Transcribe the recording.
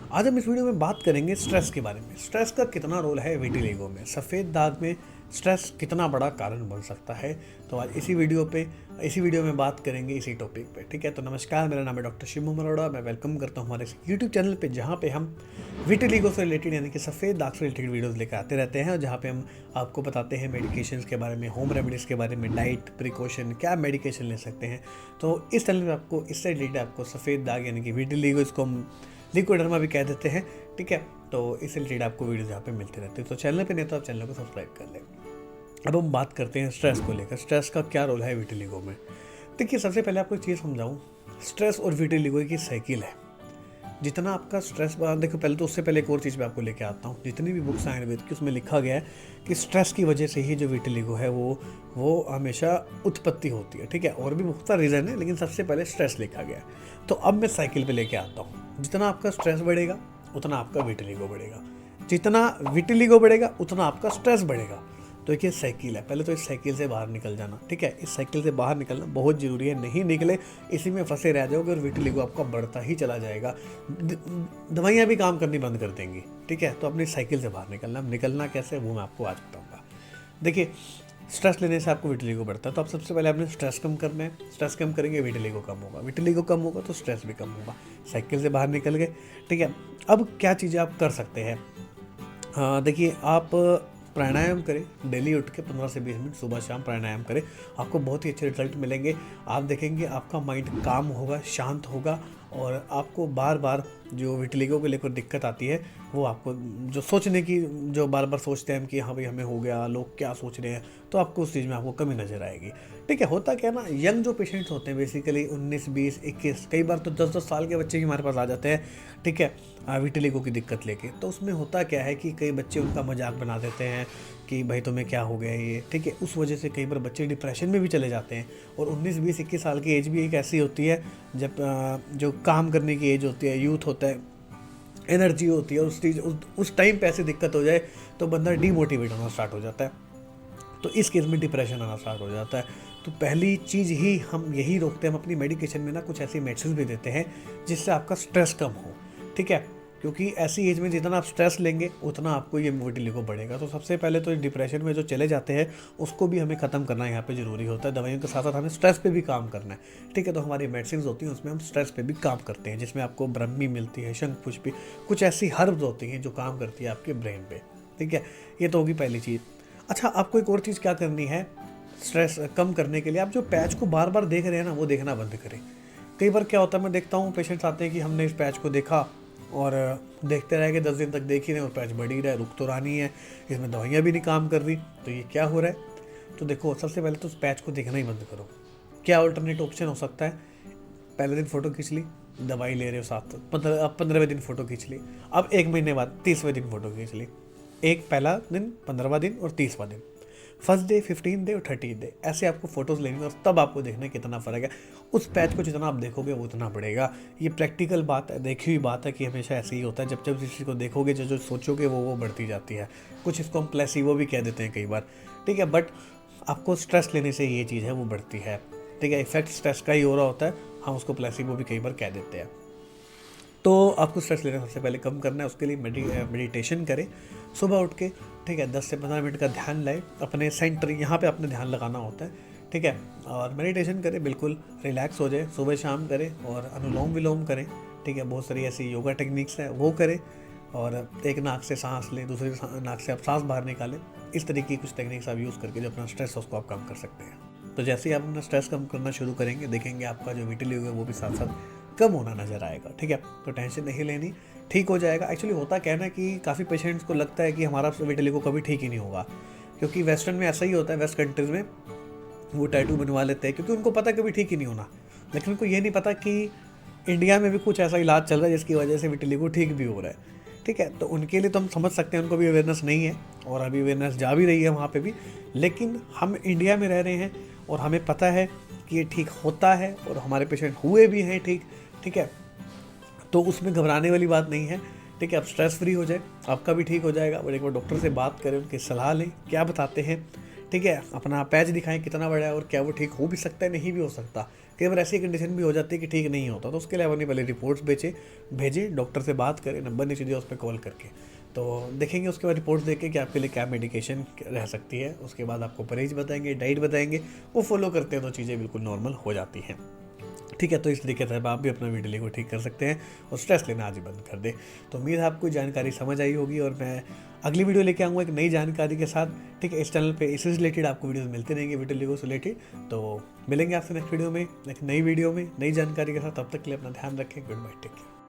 आज हम इस वीडियो में बात करेंगे स्ट्रेस के बारे में। स्ट्रेस का कितना रोल है विटिलिगो में, सफ़ेद दाग में स्ट्रेस कितना बड़ा कारण बन सकता है। तो आज इसी वीडियो में बात करेंगे इसी टॉपिक पे। ठीक है, तो नमस्कार, मेरा नाम है डॉक्टर शिवम मरोड़ा। मैं वेलकम करता हूँ हमारे यूट्यूब चैनल पे, जहाँ पे हम विटिलिगो से रिलेटेड यानी कि सफ़ेद दाग से रिलेटेड वीडियोस लेकर आते रहते हैं, और जहाँ पे हम आपको बताते हैं मेडिकेशंस के बारे में, होम रेमेडीज़ के बारे में, डाइट प्रिकॉशन, क्या मेडिकेशन ले सकते हैं। तो इस चैनल में आपको इससे रिलेटेड आपको सफ़ेद दाग यानी कि विटिलिगो, इसको हम लिक्विडर्मा भी कह देते हैं। ठीक है, तो इससे रिलेटेड आपको वीडियोस यहाँ पे मिलते रहते हैं। तो चैनल पे नहीं तो आप चैनल को सब्सक्राइब कर लें। अब हम बात करते हैं स्ट्रेस को लेकर। स्ट्रेस का क्या रोल है विटिलिगो में। देखिए, सबसे पहले आपको एक चीज़ समझाऊँ, स्ट्रेस और विटिलिगो की साइकिल है। जितना आपका स्ट्रेस, देखो पहले तो उससे पहले एक और चीज़ मैं आपको लेके आता हूँ। जितनी भी बुक्स आयुर्वेद की उसमें लिखा गया है कि स्ट्रेस की वजह से ही जो विटिलिगो है वो हमेशा उत्पत्ति होती है। ठीक है, और भी बहुत सारा रीज़न है, लेकिन सबसे पहले स्ट्रेस लिखा गया है। तो अब मैं साइकिल पे लेके आता हूँ। जितना आपका स्ट्रेस बढ़ेगा उतना आपका विटिलिगो बढ़ेगा, जितना विटिलिगो बढ़ेगा उतना आपका स्ट्रेस बढ़ेगा। तो एक ये साइकिल है। पहले तो इस साइकिल से बाहर निकल जाना। ठीक है, इस साइकिल से बाहर निकलना बहुत ज़रूरी है। नहीं निकले, इसी में फंसे रह जाओगे और विटिलिगो आपका बढ़ता ही चला जाएगा। दवाइयाँ भी काम करनी बंद कर देंगी। ठीक है, तो अपनी साइकिल से बाहर निकलना कैसे, वो मैं आपको आज बताऊँगा। देखिए, स्ट्रेस लेने से आपको विटिलिगो बढ़ता है, तो आप सबसे पहले आपने स्ट्रेस कम करना है। स्ट्रेस कम करेंगे, विटिलिगो कम होगा, विटिलिगो कम होगा तो स्ट्रेस भी कम होगा। साइकिल से बाहर निकल गए। ठीक है, अब क्या चीज़ें आप कर सकते हैं। हाँ, देखिए, आप प्राणायाम करें। डेली उठ के 15 से 20 मिनट सुबह शाम प्राणायाम करें, आपको बहुत ही अच्छे रिजल्ट मिलेंगे। आप देखेंगे आपका माइंड काम होगा, शांत होगा, और आपको बार बार जो विटिलिगो को लेकर दिक्कत आती है, वो आपको जो सोचने की, जो बार बार सोचते हैं कि हाँ भाई हमें हो गया, लोग क्या सोच रहे हैं, तो आपको उस चीज़ में आपको कमी नज़र आएगी। ठीक है, होता क्या है ना, यंग जो पेशेंट्स होते हैं बेसिकली 19, 20, 21, कई बार तो 10-10 साल के बच्चे भी हमारे पास आ जाते हैं। ठीक है, विटिलिगो की दिक्कत लेके। तो उसमें होता क्या है कि कई बच्चे उनका मजाक बना देते हैं कि भाई तुम्हें क्या हो गया ये। ठीक है, उस वजह से कई बार बच्चे डिप्रेशन में भी चले जाते हैं। और 19, 20, 21 साल की एज भी एक ऐसी होती है जब जो काम करने की एज होती है, यूथ होता है, एनर्जी होती है। उस टाइम पे ऐसी दिक्कत हो जाए तो बंदा डीमोटिवेट होना स्टार्ट हो जाता है। तो इस केस में डिप्रेशन आना स्टार्ट हो जाता है। तो पहली चीज़ ही हम यही रोकते हैं, हम अपनी मेडिकेशन में ना कुछ ऐसी मेडिसिन भी देते हैं जिससे आपका स्ट्रेस कम हो। ठीक है, क्योंकि ऐसी एज में जितना आप स्ट्रेस लेंगे उतना आपको ये विटिलिगो बढ़ेगा। तो सबसे पहले तो डिप्रेशन में जो चले जाते हैं उसको भी हमें ख़त्म करना यहाँ पे ज़रूरी होता है। दवाइयों के साथ साथ हमें स्ट्रेस पे भी काम करना है। ठीक है, तो हमारी मेडिसिन होती हैं उसमें हम स्ट्रेस पे भी काम करते हैं, जिसमें आपको ब्रह्मी मिलती है, शंखपुष्पी, कुछ ऐसी हर्ब्स होती हैं जो काम करती है आपके ब्रेन पे। ठीक है, ये तो होगी पहली चीज़। अच्छा, आपको एक और चीज़ क्या करनी है स्ट्रेस कम करने के लिए, आप जो पैच को बार बार देख रहे हैं ना, वो देखना बंद करें। कई बार क्या होता है, मैं देखता हूँ पेशेंट्स आते हैं कि हमने इस पैच को देखा और देखते रहे कि 10 दिन तक देख ही रहे और पैच बढ़ ही रहा है, रुक तो रहा नहीं है, इसमें दवाइयाँ भी नहीं काम कर रही, तो ये क्या हो रहा है। तो देखो, सबसे पहले तो उस पैच को देखना ही बंद करो। क्या अल्टरनेट ऑप्शन हो सकता है, पहले दिन फ़ोटो खींच ली, दवाई ले रहे हो साथ, 15वें दिन फ़ोटो खींच ली, अब 1 महीने बाद 30वें दिन फ़ोटो खींच ली। एक पहला दिन, 15वां दिन और 30वां दिन, फर्स्ट डे, 15 डे और 30 डे, ऐसे आपको फोटोज़ लेनी और तब आपको देखना है कितना फ़र्क है। उस पैच को जितना आप देखोगे वो उतना बढ़ेगा। ये प्रैक्टिकल बात है, देखी हुई बात है कि हमेशा ऐसे ही होता है। जब जब किसी को देखोगे, जो जो सोचोगे वो बढ़ती जाती है। कुछ इसको हम प्लेसिबो भी कह देते हैं कई बार। ठीक है, बट आपको स्ट्रेस लेने से ये चीज़ है वो बढ़ती है। ठीक है, इफेक्ट स्ट्रेस का ही हो रहा होता है, हम उसको प्लेसिबो भी कई बार कह देते हैं। तो आपको स्ट्रेस लेना सबसे पहले कम करना है। उसके लिए मेडिटेशन करें सुबह उठ के। ठीक है, 10 से 15 मिनट का ध्यान लाए अपने सेंटर, यहाँ पे अपने ध्यान लगाना होता है। ठीक है, और मेडिटेशन करें, बिल्कुल रिलैक्स हो जाए, सुबह शाम करें, और अनुलोम विलोम करें। ठीक है, बहुत सारी ऐसी योगा टेक्निक्स हैं वो करें, और एक नाक से सांस लें, दूसरी नाक से आप सांस बाहर निकालें। इस तरीके की कुछ टेक्निक्स आप यूज़ करके जो अपना स्ट्रेस है उसको आप कम कर सकते हैं। तो जैसे ही आप अपना स्ट्रेस कम करना शुरू करेंगे, देखेंगे आपका जो विटिलिगो है वो भी साथ साथ कम होना नज़र आएगा। ठीक है, तो टेंशन नहीं लेनी, ठीक हो जाएगा। एक्चुअली होता क्या है ना कि काफ़ी पेशेंट्स को लगता है कि हमारा विटिलिगो कभी ठीक ही नहीं होगा, क्योंकि वेस्टर्न में ऐसा ही होता है। वेस्ट कंट्रीज़ में वो टैटू बनवा लेते हैं क्योंकि उनको पता है कभी ठीक ही नहीं होना, लेकिन उनको ये नहीं पता कि इंडिया में भी कुछ ऐसा इलाज चल रहा है जिसकी वजह से विटिलिगो ठीक भी हो रहा है। ठीक है, तो उनके लिए तो हम समझ सकते हैं, उनको भी अवेयरनेस नहीं है, और अभी अवेयरनेस जा भी रही है वहाँ पे भी। लेकिन हम इंडिया में रह रहे हैं और हमें पता है कि ये ठीक होता है, और हमारे पेशेंट हुए भी हैं ठीक। ठीक है, तो उसमें घबराने वाली बात नहीं है। ठीक है, आप स्ट्रेस फ्री हो जाए, आपका भी ठीक हो जाएगा। और एक बार डॉक्टर से बात करें, उनकी सलाह लें, क्या बताते हैं। ठीक है, अपना पैच दिखाएं कितना बड़ा है और क्या वो ठीक हो भी सकता है, नहीं भी हो सकता, कई बार ऐसी कंडीशन भी हो जाती है कि ठीक नहीं होता, तो उसके लिए अपनी पहले रिपोर्ट्स भेजें, डॉक्टर से बात करें, नंबर नीचे दिया उस पर कॉल करके, तो देखेंगे उसके बाद रिपोर्ट्स देख के कि आपके लिए क्या मेडिकेशन रह सकती है। उसके बाद आपको परहेज बताएंगे, डाइट बताएंगे, वो फॉलो करते हैं तो चीज़ें बिल्कुल नॉर्मल हो जाती हैं। ठीक है, तो इस तरीके से आप भी अपना विटिलिगो ठीक कर सकते हैं और स्ट्रेस लेना आज ही बंद कर दें। तो उम्मीद है आपको जानकारी समझ आई होगी और मैं अगली वीडियो लेके आऊँगा एक नई जानकारी के साथ। ठीक है, इस चैनल पे इससे रिलेटेड आपको वीडियोस मिलते रहेंगे विटिलिगो से रिलेटेड। तो मिलेंगे आपसे नेक्स्ट वीडियो में एक नई वीडियो में नई जानकारी के साथ। तब तक के लिए अपना ध्यान रखें। Goodbye, take care.